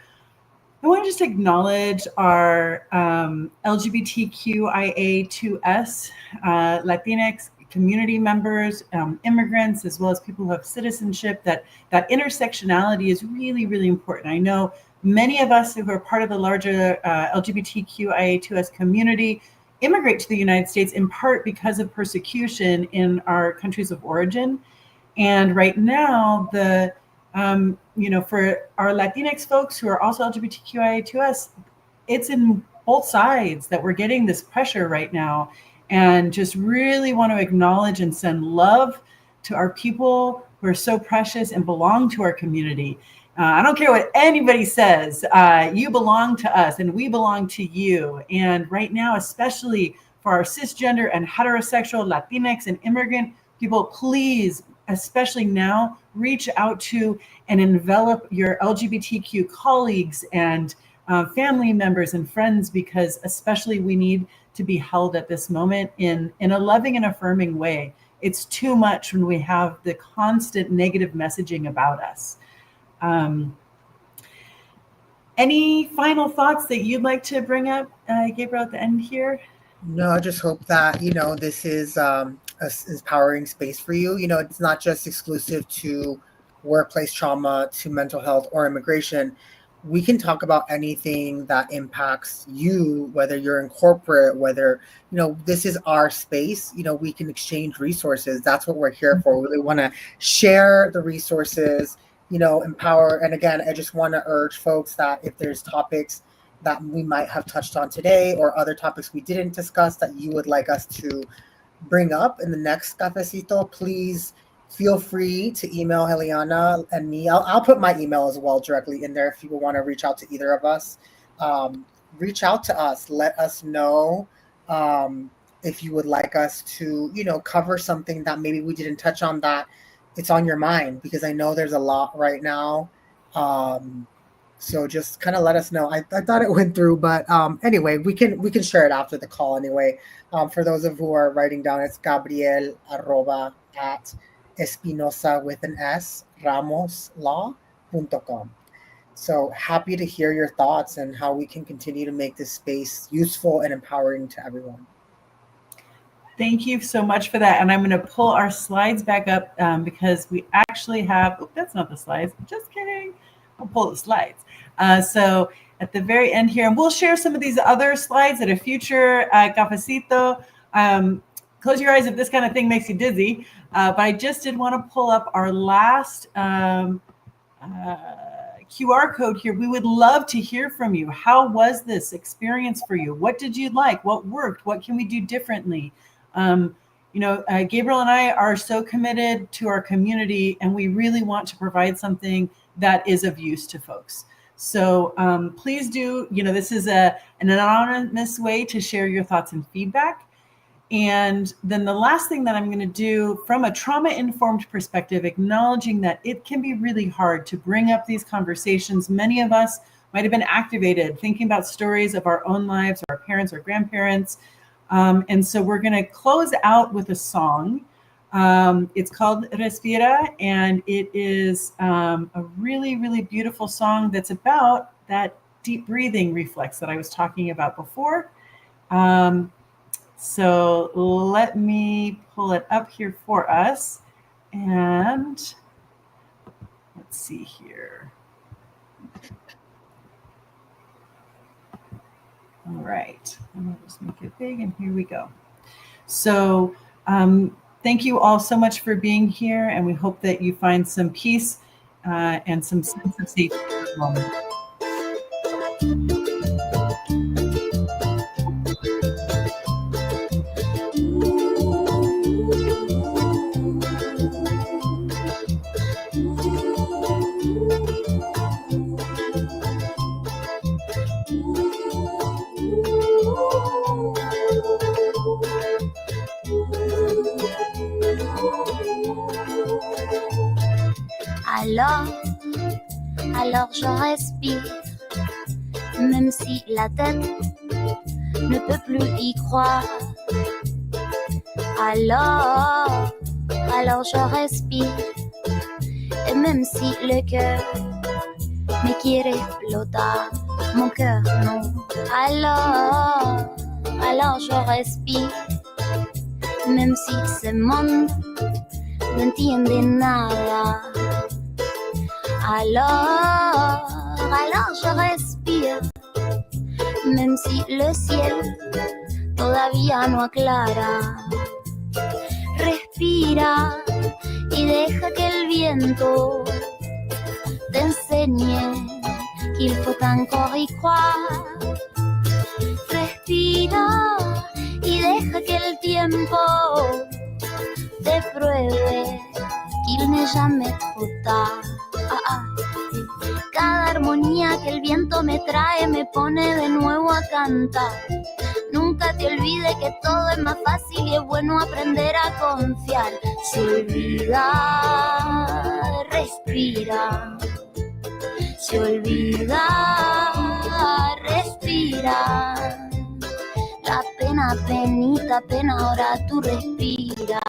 I want to just acknowledge our LGBTQIA2S, Latinx community members, immigrants, as well as people who have citizenship. That intersectionality is really, really important. I know many of us who are part of the larger LGBTQIA2S community immigrate to the United States in part because of persecution in our countries of origin. And right now, for our Latinx folks who are also LGBTQIA2S, it's in both sides that we're getting this pressure right now. And just really want to acknowledge and send love to our people who are so precious and belong to our community. I don't care what anybody says. You belong to us and we belong to you. And right now, especially for our cisgender and heterosexual Latinx and immigrant people, please, especially now, reach out to and envelop your LGBTQ colleagues and family members and friends, because especially we need to be held at this moment in a loving and affirming way. It's too much when we have the constant negative messaging about us. Any final thoughts that you'd like to bring up, Gabriel, at the end here? No, I just hope that, this is a empowering space for you. It's not just exclusive to workplace trauma, to mental health or immigration. We can talk about anything that impacts you, whether you're in corporate, whether, this is our space. We can exchange resources. That's what we're here for. We really want to share the resources, empower. And again, I just want to urge folks that if there's topics that we might have touched on today or other topics we didn't discuss that you would like us to bring up in the next cafecito, please feel free to email Heliana and me. I'll put my email as well directly in there if people want to reach out to either of us. Reach out to us. Let us know if you would like us to, cover something that maybe we didn't touch on that it's on your mind, because I know there's a lot right now. So just kind of let us know. I thought it went through, but anyway, we can share it after the call anyway. For those of who are writing down, it's Gabriel@Espinosa with an S, ramoslaw.com. So happy to hear your thoughts and how we can continue to make this space useful and empowering to everyone. Thank you so much for that. And I'm going to pull our slides back up because we actually have, that's not the slides, just kidding. I'll pull the slides. So at the very end here, and we'll share some of these other slides at a future cafecito. Close your eyes if this kind of thing makes you dizzy. But I just did want to pull up our last QR code here. We would love to hear from you. How was this experience for you? What did you like? What worked? What can we do differently? Gabriel and I are so committed to our community, and we really want to provide something that is of use to folks. So please do, this is an anonymous way to share your thoughts and feedback. And then the last thing that I'm going to do from a trauma-informed perspective, acknowledging that it can be really hard to bring up these conversations. Many of us might have been activated thinking about stories of our own lives, or our parents or grandparents. And so we're going to close out with a song. It's called Respira, and it is a really, really beautiful song that's about that deep breathing reflex that I was talking about before. So let me pull it up here for us. And let's see here. All right, and I'll just make it big, and here we go. So thank you all so much for being here, and we hope that you find some peace and some sense of safety at the moment. Alors je respire, même si la tête ne peut plus y croire. Alors je respire, et même si le cœur me quiere explotar, mon cœur non. Alors je respire, même si ce monde no entiende nada. Alors je respire, même si le ciel todavía no aclara. Respira y deja que el viento te enseñe qu'il faut encore y croire. Respira y deja que el tiempo te pruebe qu'il n'est jamais trop tard. Cada armonía que el viento me trae me pone de nuevo a cantar. Nunca te olvides que todo es más fácil y es bueno aprender a confiar. Se olvida, respira. Se olvida, respira. La pena, penita, pena, ahora tú respira.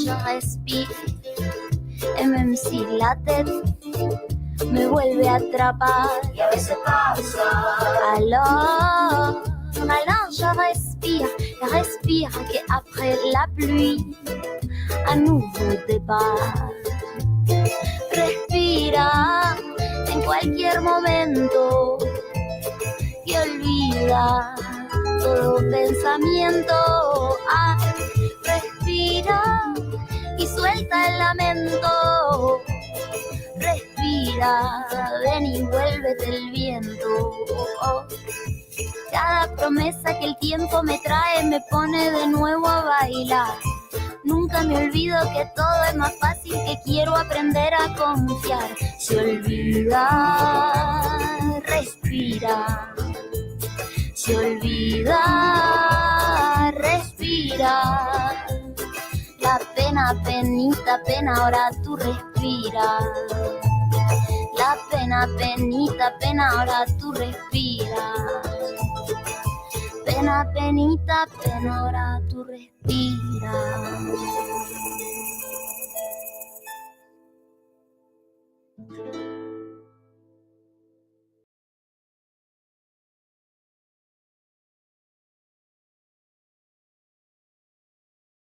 je respire. Et même si la tête me vuelve a atrapar, ¿qué se pasa? Alors je respire, que après la pluie, à nouveau départ. Respira en cualquier momento que olvida todo pensamiento. Ay, respira y suelta el lamento. Respira, ven y vuélvete el viento. Oh. Cada promesa que el tiempo me trae me pone de nuevo a bailar. Nunca me olvido que todo es más fácil, que quiero aprender a confiar. Se olvida, respira. Se olvida, respira. La pena, penita, pena, ahora tú respira. La pena, penita, pena, ahora tú respira. Pena, penita, pena, ahora tú respira.